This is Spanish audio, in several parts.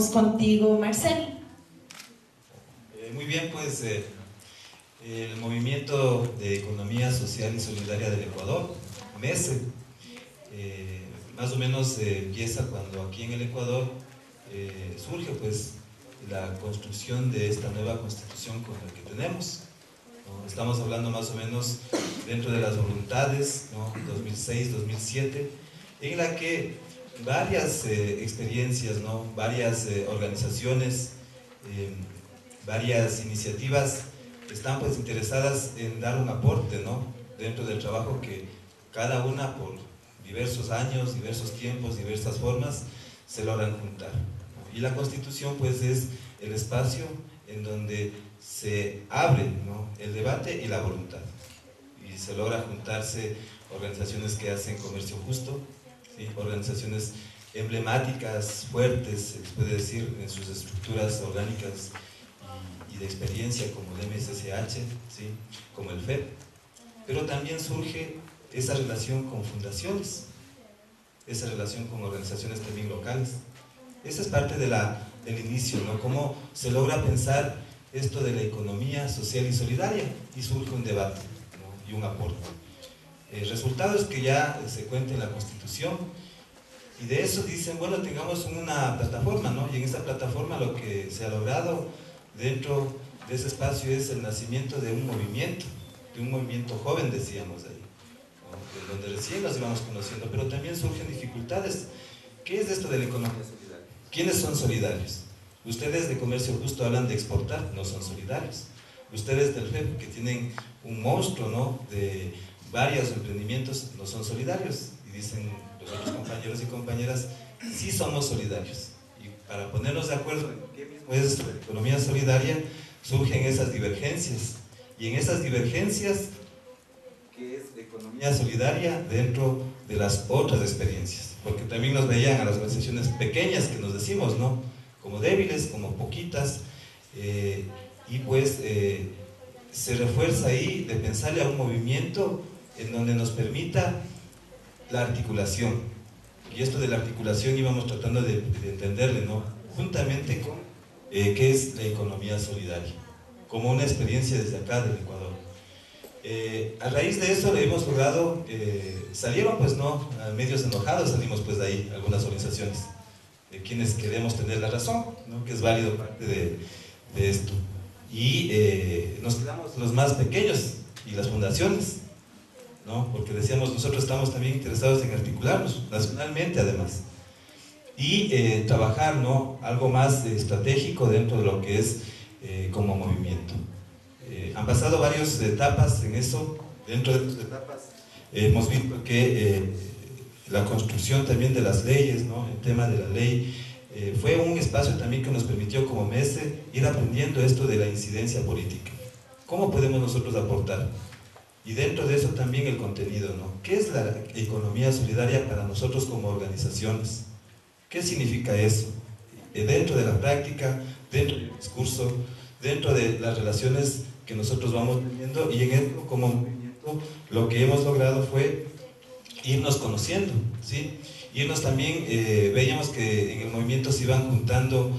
Contigo, Marcel. Muy bien, pues el Movimiento de Economía Social y Solidaria del Ecuador, MESE, más o menos empieza cuando aquí en el Ecuador surge pues la construcción de esta nueva constitución con la que tenemos, ¿no? Estamos hablando más o menos dentro de las voluntades, ¿no? 2006-2007, en la que varias experiencias, ¿no? Varias organizaciones, varias iniciativas están pues interesadas en dar un aporte, ¿no? Dentro del trabajo que cada una por diversos años, diversos tiempos, diversas formas se logran juntar, ¿no? Y la Constitución pues es el espacio en donde se abre, ¿no? El debate y la voluntad, y se logra juntarse organizaciones que hacen comercio justo, ¿sí? Organizaciones emblemáticas, fuertes, se les puede decir, en sus estructuras orgánicas y de experiencia, como el MSCH, ¿sí? Como el FED, pero también surge esa relación con fundaciones, esa relación con organizaciones también locales. Esa es parte del inicio, ¿no? Cómo se logra pensar esto de la economía social y solidaria, y surge un debate, ¿no? Y un aporte. El resultado es que ya se cuenta en la Constitución, y de eso dicen, bueno, tengamos una plataforma, ¿no? Y en esta plataforma lo que se ha logrado dentro de ese espacio es el nacimiento de un movimiento joven, decíamos ahí, ¿no? Donde recién nos íbamos conociendo, pero también surgen dificultades. ¿Qué es esto de la economía solidaria? ¿Quiénes son solidarios? Ustedes de comercio justo hablan de exportar, no son solidarios. Ustedes del FEP, que tienen un monstruo, ¿no? De varios emprendimientos, no son solidarios. Y dicen los otros compañeros y compañeras, sí somos solidarios. Y para ponernos de acuerdo en qué mismo es esto de la economía solidaria, surgen esas divergencias. Y en esas divergencias, ¿qué es la economía solidaria dentro de las otras experiencias? Porque también nos veían a las organizaciones pequeñas que nos decimos, ¿no? Como débiles, como poquitas, y pues se refuerza ahí de pensarle a un movimiento en donde nos permita la articulación. Y esto de la articulación íbamos tratando de entenderle, ¿no? Juntamente con qué es la economía solidaria, como una experiencia desde acá del Ecuador. A raíz de eso hemos logrado, salieron pues no, medios enojados, salimos pues de ahí algunas organizaciones, de quienes queremos tener la razón, ¿no? Que es válido parte de esto. Y nos quedamos los más pequeños y las fundaciones, ¿no? Porque decíamos, nosotros estamos también interesados en articularnos, nacionalmente además, y trabajar, ¿no? Algo más estratégico dentro de lo que es como movimiento. Han pasado varias etapas en eso. Dentro de estas etapas hemos visto que la construcción también de las leyes, ¿no? El tema de la ley fue un espacio también que nos permitió como MESE ir aprendiendo esto de la incidencia política. ¿Cómo podemos nosotros aportar? Y dentro de eso también el contenido, ¿no? ¿Qué es la economía solidaria para nosotros como organizaciones? ¿Qué significa eso? Dentro de la práctica, dentro del discurso, dentro de las relaciones que nosotros vamos teniendo, y en esto como movimiento lo que hemos logrado fue irnos conociendo, ¿sí? Irnos también, veíamos que en el movimiento se iban juntando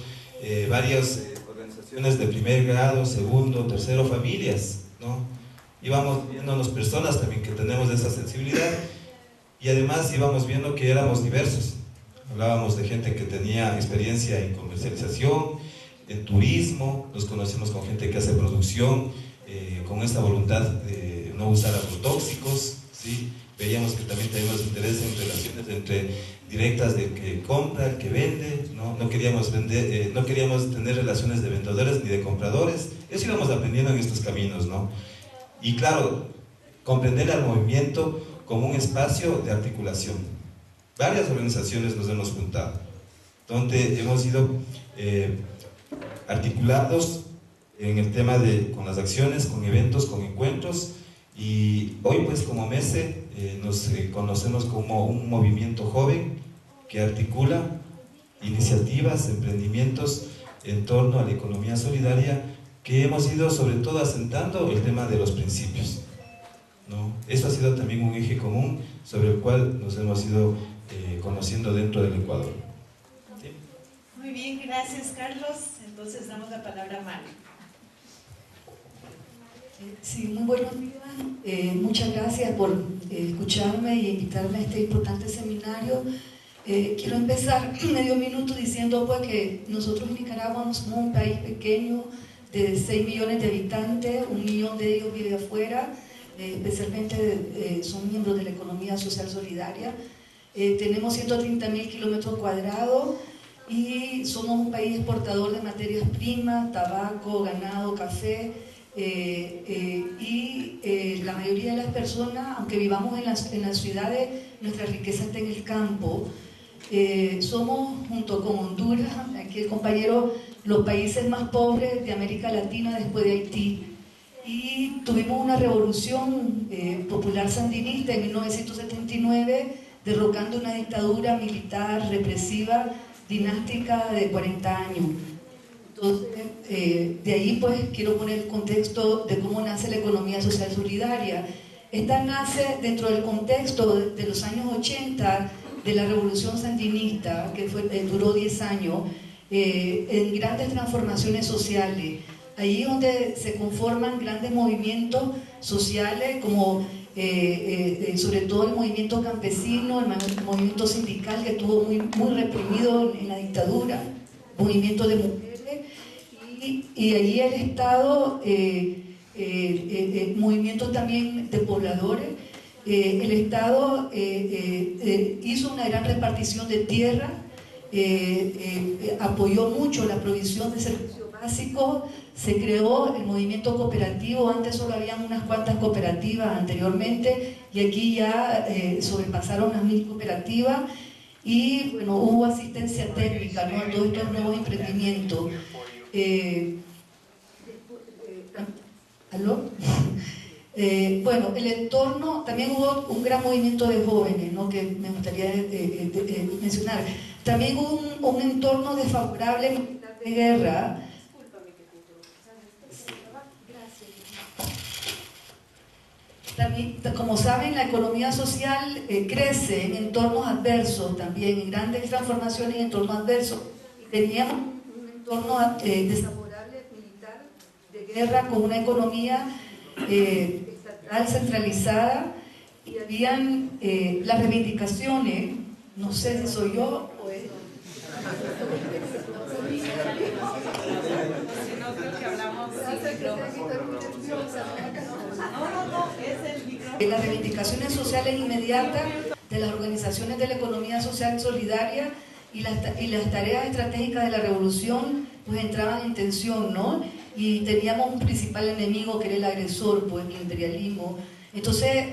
varias organizaciones de primer grado, segundo, tercero, familias, ¿no? Íbamos viéndonos personas también que tenemos esa sensibilidad, y además íbamos viendo que éramos diversos. Hablábamos de gente que tenía experiencia en comercialización, en turismo, nos conocimos con gente que hace producción, con esta voluntad de no usar agrotóxicos, ¿sí? Veíamos que también teníamos interés en relaciones entre directas del que compra, el que vende, ¿no? No queríamos vender, no queríamos tener relaciones de vendedores ni de compradores. Eso íbamos aprendiendo en estos caminos, ¿no? Y claro, comprender al movimiento como un espacio de articulación. Varias organizaciones nos hemos juntado, donde hemos ido articulados en el tema con las acciones, con eventos, con encuentros, y hoy pues como MESE nos conocemos como un movimiento joven que articula iniciativas, emprendimientos en torno a la economía solidaria, que hemos ido sobre todo asentando el tema de los principios, ¿no? Esto ha sido también un eje común sobre el cual nos hemos ido conociendo dentro del Ecuador. ¿Sí? Muy bien, gracias Carlos. Entonces damos la palabra a Mari. Sí, muy buenos días. Muchas gracias por escucharme y invitarme a este importante seminario. Quiero empezar medio minuto diciendo pues que nosotros en Nicaragua somos un país pequeño de 6 millones de habitantes, 1 millón de ellos vive afuera, especialmente son miembros de la economía social solidaria. Tenemos 130.000 kilómetros cuadrados y somos un país exportador de materias primas, tabaco, ganado, café. La mayoría de las personas, aunque vivamos en las ciudades, nuestra riqueza está en el campo. Somos, junto con Honduras, aquí el compañero, los países más pobres de América Latina después de Haití. Y tuvimos una revolución popular sandinista en 1979, derrocando una dictadura militar represiva dinástica de 40 años. Entonces, de ahí pues quiero poner el contexto de cómo nace la economía social solidaria. Esta nace dentro del contexto de los años 80 de la revolución sandinista, que duró 10 años, en grandes transformaciones sociales. Ahí donde se conforman grandes movimientos sociales como sobre todo el movimiento campesino, el movimiento sindical que estuvo muy reprimido en la dictadura, movimiento de mujeres, y allí el Estado, movimientos también de pobladores, el Estado hizo una gran repartición de tierra, apoyó mucho la provisión de servicios básicos, se creó el movimiento cooperativo. Antes solo habían unas cuantas cooperativas anteriormente y aquí ya sobrepasaron las 1000 cooperativas y bueno, hubo asistencia técnica, ¿no?, a todos estos nuevos emprendimientos. ¿Aló? Bueno, el entorno, también hubo un gran movimiento de jóvenes, ¿no?, que me gustaría mencionar. También hubo un entorno desfavorable militar de guerra. También, como saben, la economía social crece en entornos adversos, también en grandes transformaciones en entornos adversos. Teníamos un entorno desfavorable militar de guerra con una economía estatal centralizada y habían las reivindicaciones, no sé si soy yo o es... Las reivindicaciones sociales inmediatas de las organizaciones de la economía social solidaria y las tareas estratégicas de la revolución pues entraban en tensión, ¿no? Y teníamos un principal enemigo que era el agresor, pues el imperialismo. Entonces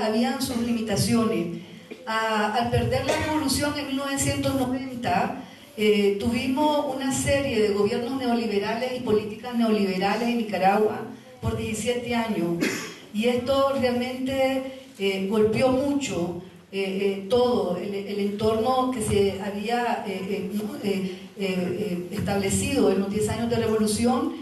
habían sus limitaciones. Al perder la revolución en 1990 tuvimos una serie de gobiernos neoliberales y políticas neoliberales en Nicaragua por 17 años. Y esto realmente golpeó mucho todo el entorno que se había establecido en los 10 años de revolución,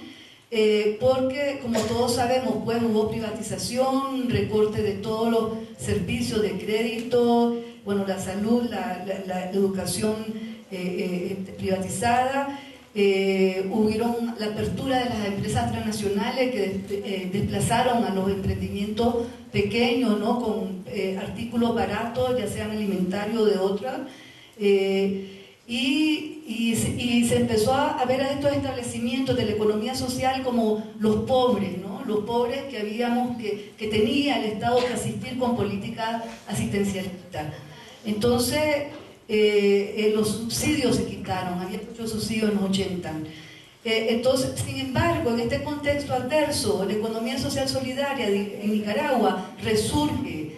porque como todos sabemos, pues hubo privatización, recorte de todos los servicios de crédito, bueno, la salud, la educación privatizada. Hubieron la apertura de las empresas transnacionales que desplazaron a los emprendimientos pequeños, ¿no?, con artículos baratos, ya sean alimentarios o de otras, y se empezó a ver a estos establecimientos de la economía social como los pobres, ¿no?, los pobres que tenía el Estado que asistir con políticas asistencialistas. Entonces los subsidios se quitaron, había muchos subsidios en los 80. Entonces, sin embargo, en este contexto adverso, la economía social solidaria en Nicaragua resurge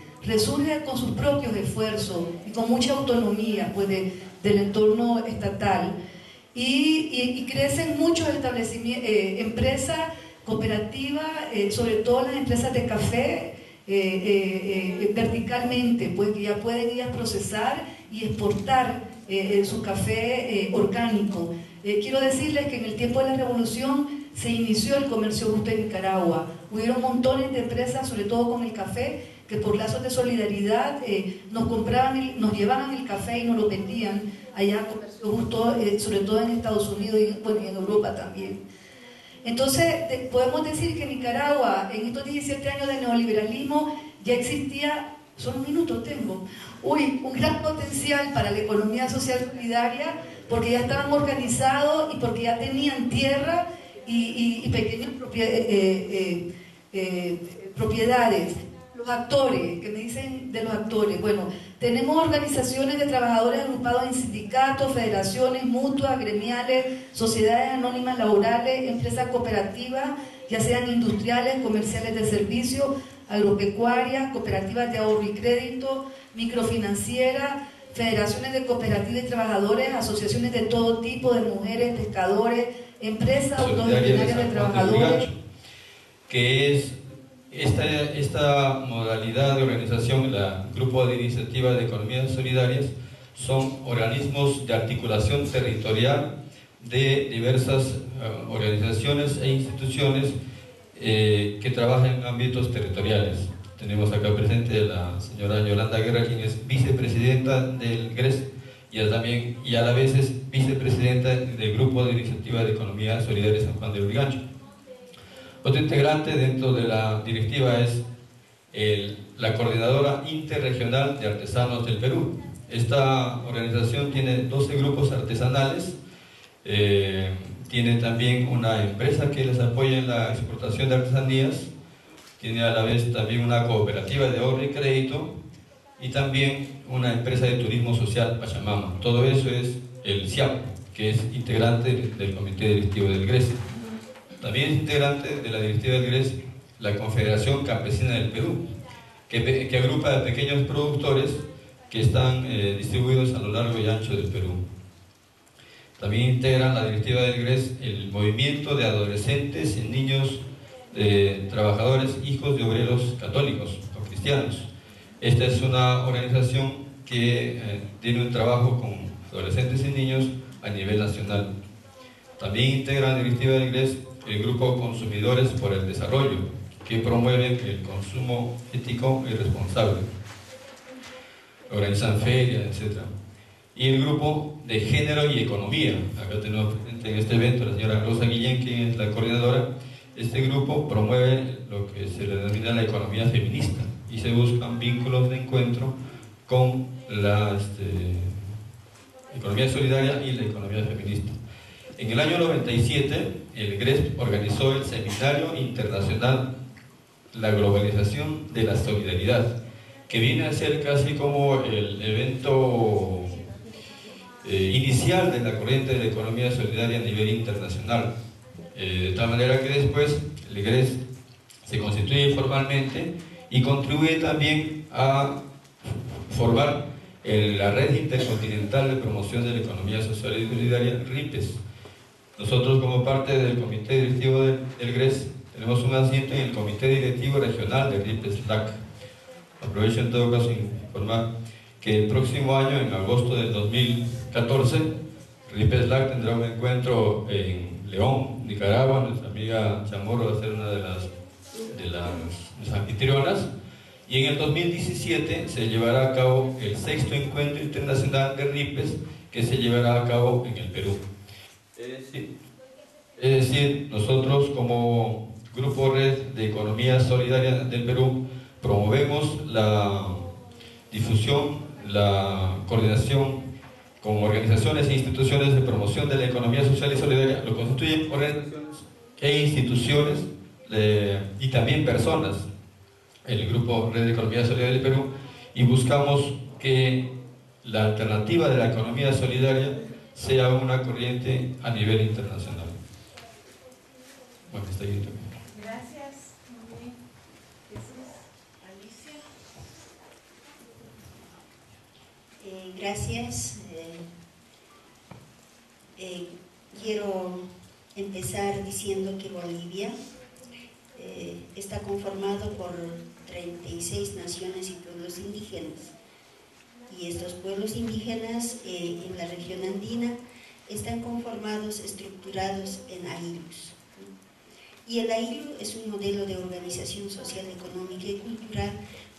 con sus propios esfuerzos y con mucha autonomía pues, del entorno estatal, y crecen muchos establecimientos, empresas cooperativas, sobre todo las empresas de café, verticalmente, pues que ya pueden ir a procesar y exportar su café orgánico. Quiero decirles que en el tiempo de la revolución se inició el comercio justo en Nicaragua. Hubieron montones de empresas, sobre todo con el café, que por lazos de solidaridad nos llevaban el café y nos lo vendían allá comerció justo, sobre todo en Estados Unidos y bueno, en Europa también. Entonces, podemos decir que Nicaragua, en estos 17 años de neoliberalismo, ya existía, solo un minuto tengo, un gran potencial para la economía social solidaria, porque ya estaban organizados y porque ya tenían tierra y pequeñas propiedades. Los actores, que me dicen de los actores, bueno, tenemos organizaciones de trabajadores agrupados en sindicatos, federaciones, mutuas, gremiales, sociedades anónimas laborales, empresas cooperativas, ya sean industriales, comerciales de servicios, agropecuarias, cooperativas de ahorro y crédito, microfinancieras, federaciones de cooperativas y trabajadores, asociaciones de todo tipo, de mujeres, pescadores, empresas autogestionarias de trabajadores. Que es esta modalidad de organización, el Grupo de Iniciativa de Economías Solidarias, son organismos de articulación territorial de diversas organizaciones e instituciones que trabajan en ámbitos territoriales. Tenemos acá presente a la señora Yolanda Guerra, quien es vicepresidenta del GRES y a la vez es vicepresidenta del Grupo de Iniciativa de Economía Solidaria San Juan de Lurigancho. Otro integrante dentro de la directiva es la Coordinadora Interregional de Artesanos del Perú. Esta organización tiene 12 grupos artesanales, tiene también una empresa que les apoya en la exportación de artesanías, tiene a la vez también una cooperativa de ahorro y crédito y también una empresa de turismo social, Pachamama. Todo eso es el CIAP, que es integrante del comité directivo del GRES. También es integrante de la directiva del GRES la Confederación Campesina del Perú, que agrupa a pequeños productores que están distribuidos a lo largo y ancho del Perú. También integran la directiva del GRES el movimiento de adolescentes y niños trabajadores, hijos de obreros católicos o cristianos. Esta es una organización que tiene un trabajo con adolescentes y niños a nivel nacional. También integra la directiva del GRES el grupo Consumidores por el Desarrollo, que promueve el consumo ético y responsable. Organizan ferias, etc. Y el grupo de Género y Economía. Acá tenemos presente en este evento la señora Rosa Guillén, quien es la coordinadora. Este grupo promueve lo que se le denomina la economía feminista y se buscan vínculos de encuentro con la economía solidaria y la economía feminista. En el año 97, el GRES organizó el Seminario Internacional La Globalización de la Solidaridad, que viene a ser casi como el evento inicial de la corriente de la economía solidaria a nivel internacional. De tal manera que después el GRES se constituye formalmente y contribuye también a formar la Red Intercontinental de Promoción de la Economía Social y Solidaria, RIPES. Nosotros, como parte del comité directivo del GRES, tenemos un asiento en el comité directivo regional de RIPES-LAC. Aprovecho en todo caso informar que el próximo año, en agosto del 2014, RIPES-LAC tendrá un encuentro en León, Nicaragua. Nuestra amiga Chamorro va a ser una de las anfitrionas. Y en el 2017 se llevará a cabo el 6º Encuentro Internacional de RIPES, que se llevará a cabo en el Perú. Es decir, nosotros como Grupo Red de Economía Solidaria del Perú promovemos la difusión, la coordinación con organizaciones e instituciones de promoción de la economía social y solidaria. Lo constituyen organizaciones e instituciones y también personas, el Grupo Red de Economía Solidaria del Perú, y buscamos que la alternativa de la economía solidaria sea una corriente a nivel internacional. Bueno, está bien también. Gracias. Muy bien. Jesús, Alicia. Gracias. Quiero empezar diciendo que Bolivia está conformado por 36 naciones y pueblos indígenas. Y estos pueblos indígenas en la región andina están conformados, estructurados en AILUs. Y el AILU es un modelo de organización social, económica y cultural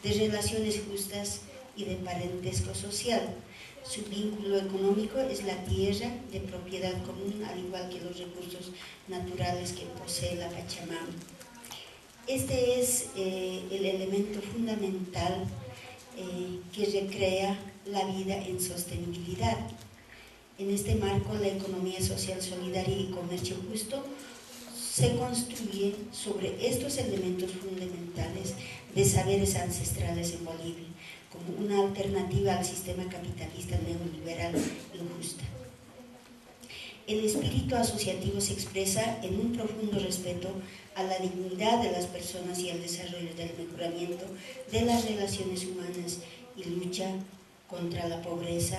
de relaciones justas y de parentesco social. Su vínculo económico es la tierra de propiedad común, al igual que los recursos naturales que posee la Pachamama. Este es el elemento fundamental que recrea la vida en sostenibilidad. En este marco, la economía social solidaria y comercio justo se construye sobre estos elementos fundamentales de saberes ancestrales en Bolivia, como una alternativa al sistema capitalista neoliberal injusta. El espíritu asociativo se expresa en un profundo respeto a la dignidad de las personas y al desarrollo del mejoramiento de las relaciones humanas y lucha contra la pobreza,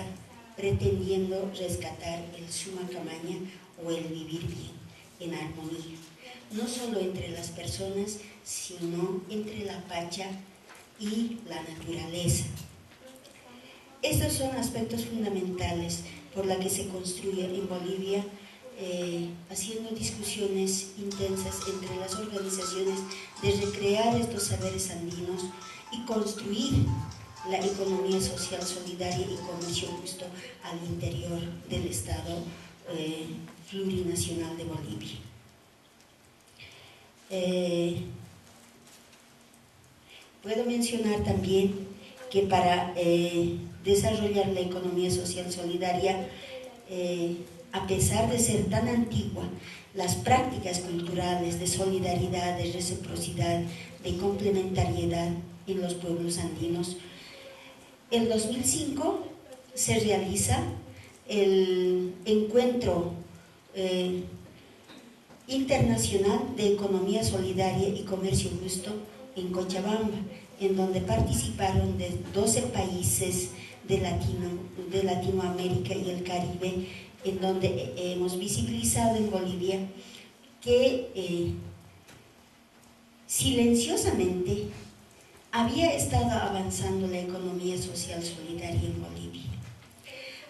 pretendiendo rescatar el suma camaña o el vivir bien, en armonía, no solo entre las personas, sino entre la Pacha y la naturaleza. Estos son aspectos fundamentales por la que se construye en Bolivia, haciendo discusiones intensas entre las organizaciones de recrear estos saberes andinos y construir la economía social solidaria y comercio justo al interior del Estado plurinacional de Bolivia. Puedo mencionar también que para desarrollar la economía social solidaria, a pesar de ser tan antigua, las prácticas culturales de solidaridad, de reciprocidad, de complementariedad en los pueblos andinos, en 2005 se realiza el encuentro internacional de economía solidaria y comercio justo en Cochabamba, en donde participaron de 12 países de Latinoamérica y el Caribe, en donde hemos visibilizado en Bolivia que silenciosamente había estado avanzando la economía social solidaria en Bolivia.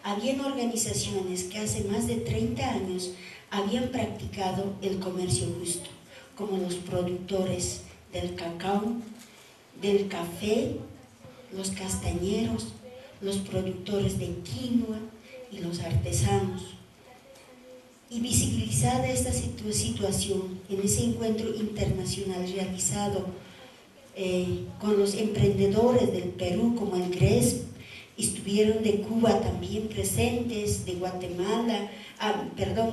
Habían organizaciones que hace más de 30 años habían practicado el comercio justo, como los productores del cacao, del café, los castañeros, los productores de quinoa y los artesanos. Y visibilizada esta situación en ese encuentro internacional realizado con los emprendedores del Perú, como el GRESP, estuvieron de Cuba también presentes, de Guatemala,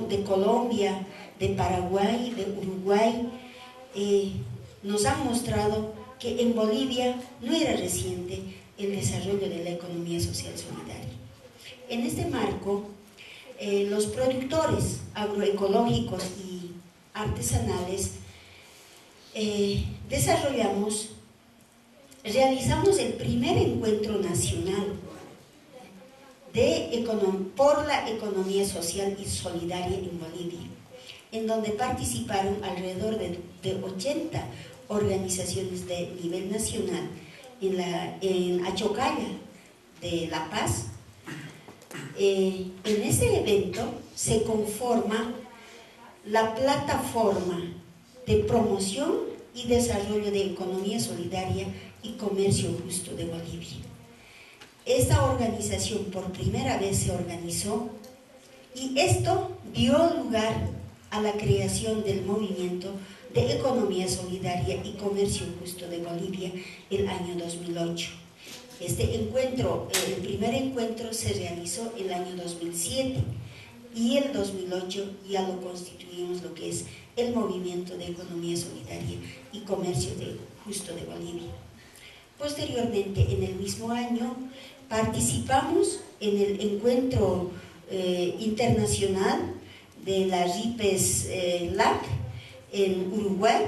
de Colombia, de Paraguay, de Uruguay, nos han mostrado que en Bolivia no era reciente el desarrollo de la economía social solidaria. En este marco, los productores agroecológicos y artesanales realizamos el primer encuentro nacional por la economía social y solidaria en Bolivia, en donde participaron alrededor de 80 organizaciones de nivel nacional en Achocalla de La Paz. En ese evento se conforma la plataforma de promoción y desarrollo de economía solidaria y comercio justo de Bolivia. Esta organización por primera vez se organizó y esto dio lugar a la creación del movimiento de economía solidaria y comercio justo de Bolivia el año 2008. Este encuentro, el primer encuentro se realizó el año 2007 y el 2008 ya lo constituimos lo que es el movimiento de economía solidaria y comercio justo de Bolivia. Posteriormente, en el mismo año, participamos en el encuentro internacional de la RIPES LAC en Uruguay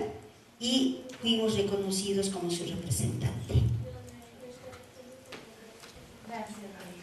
y fuimos reconocidos como su representante. Gracias, María.